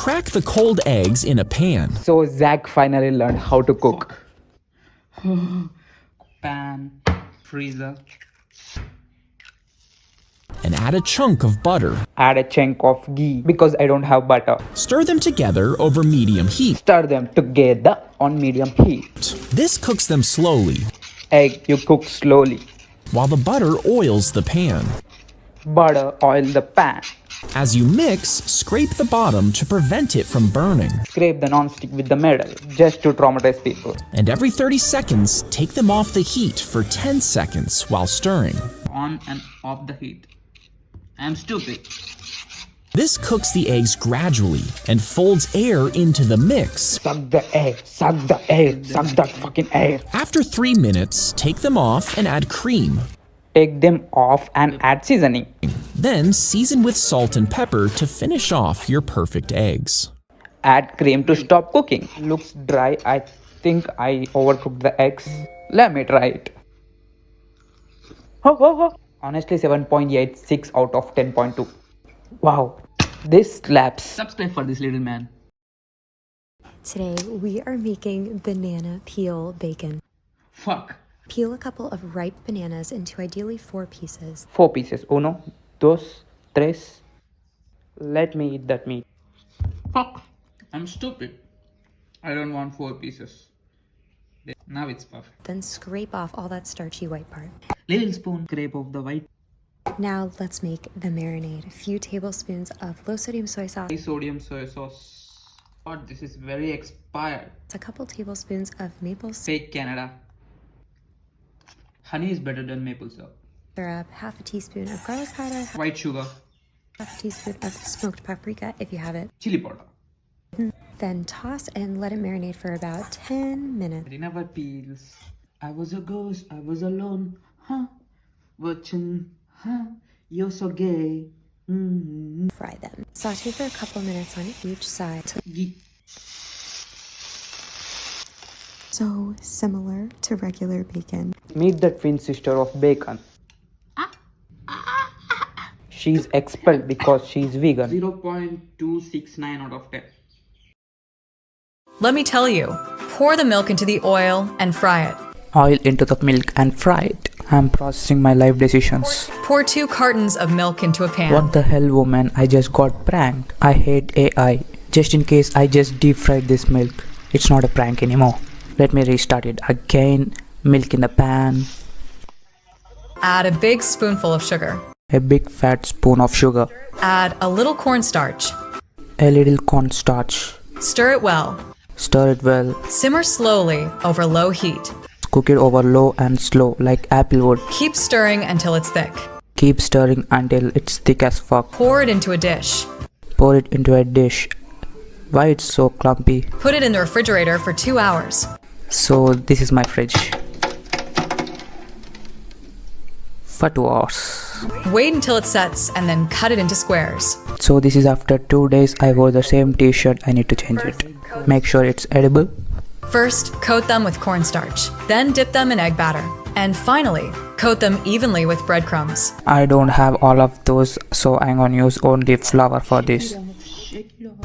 crack the cold eggs in a pan. So Zach finally learned how to cook. Pan, freezer. And add a chunk of butter. Add a chunk of ghee because I don't have butter. Stir them together over medium heat. Stir them together on medium heat. This cooks them slowly, Egg you cook slowly. while the butter oils the pan. Butter oil the pan. As you mix, scrape the bottom to prevent it from burning. Scrape the non-stick with the middle just to traumatize people. And every 30 seconds, take them off the heat for 10 seconds while stirring. On and off the heat. I'm stupid. This cooks the eggs gradually and folds air into the mix. Suck the air, suck the air, suck that fucking air. After 3 minutes, take them off and add cream. Take them off and add seasoning. Then season with salt and pepper to finish off your perfect eggs. Add cream to stop cooking. Looks dry. I think I overcooked the eggs. Let me try it. Honestly, 7.86 out of 10.2. Wow, this slaps. Subscribe for this little man. Today we are making banana peel bacon. Fuck. Peel a couple of ripe bananas into ideally 4 pieces. 4 pieces. Uno, dos, tres. Let me eat that meat. Fuck. I'm stupid. I don't want 4 pieces. Now it's perfect. Then scrape off all that starchy white part. Little spoon scrape off the white. Now let's make the marinade. A few tablespoons of low sodium soy sauce. High sodium soy sauce. God, this is very expired. A couple tablespoons of maple Fake Canada. Honey is better than maple syrup, half a teaspoon of garlic powder, White sugar. half a teaspoon of smoked paprika if you have it. Chili powder. Then toss and let it marinate for about 10 minutes. It never peels. I was a ghost. I was alone. Huh? Watching. Huh? You're so gay. Fry them. Saute for a couple minutes on each side. So similar to regular bacon. Meet the twin sister of bacon. She's expelled because she's vegan. 0.269 out of 10. Let me tell you, pour the milk into the oil and fry it. Oil into the milk and fry it. I'm processing my life decisions. Pour 2 cartons of milk into a pan. What the hell, woman? I just got pranked. I hate AI. Just in case I just deep fried this milk. It's not a prank anymore. Let me restart it again. Milk in the pan. Add a big spoonful of sugar. A big fat spoon of sugar. Add a little cornstarch. A little cornstarch. Stir it well. Stir it well. Simmer slowly over low heat. Cook it over low and slow like apple would. Keep stirring until it's thick. Keep stirring until it's thick as fuck. Pour it into a dish. Pour it into a dish. Why it's so clumpy? Put it in the refrigerator for 2 hours. So this is my fridge. For 2 hours. Wait until it sets and then cut it into squares. So this is after 2 days. I wore the same t-shirt. I need to change it. Make sure it's edible. First, coat them with cornstarch. Then dip them in egg batter. And finally, coat them evenly with breadcrumbs. I don't have all of those, so I'm gonna use only flour for this.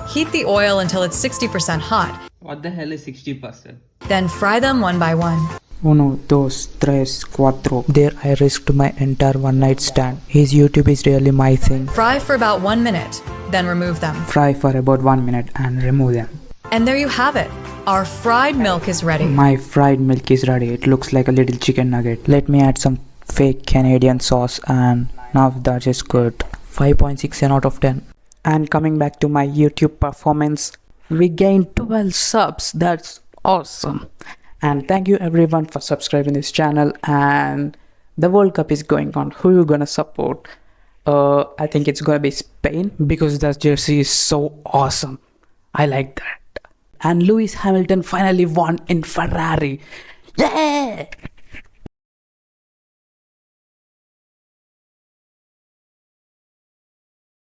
Heat the oil until it's 60% hot. What the hell is 60%? Then fry them one by one. Uno, dos, tres, cuatro. There I risked my entire one night stand. His YouTube is really my thing. Fry for about 1 minute, then remove them. Fry for about 1 minute and remove them. And there you have it. Our fried milk is ready. My fried milk is ready. It looks like a little chicken nugget. Let me add some fake Canadian sauce and now that is good. 5.6 out of 10. And coming back to my YouTube performance, we gained 12 subs. That's awesome. And thank you everyone for subscribing this channel. And the World Cup is going on. Who you gonna support? I think it's gonna be Spain because that jersey is so awesome. I like that. And Lewis Hamilton finally won in Ferrari. Yeah!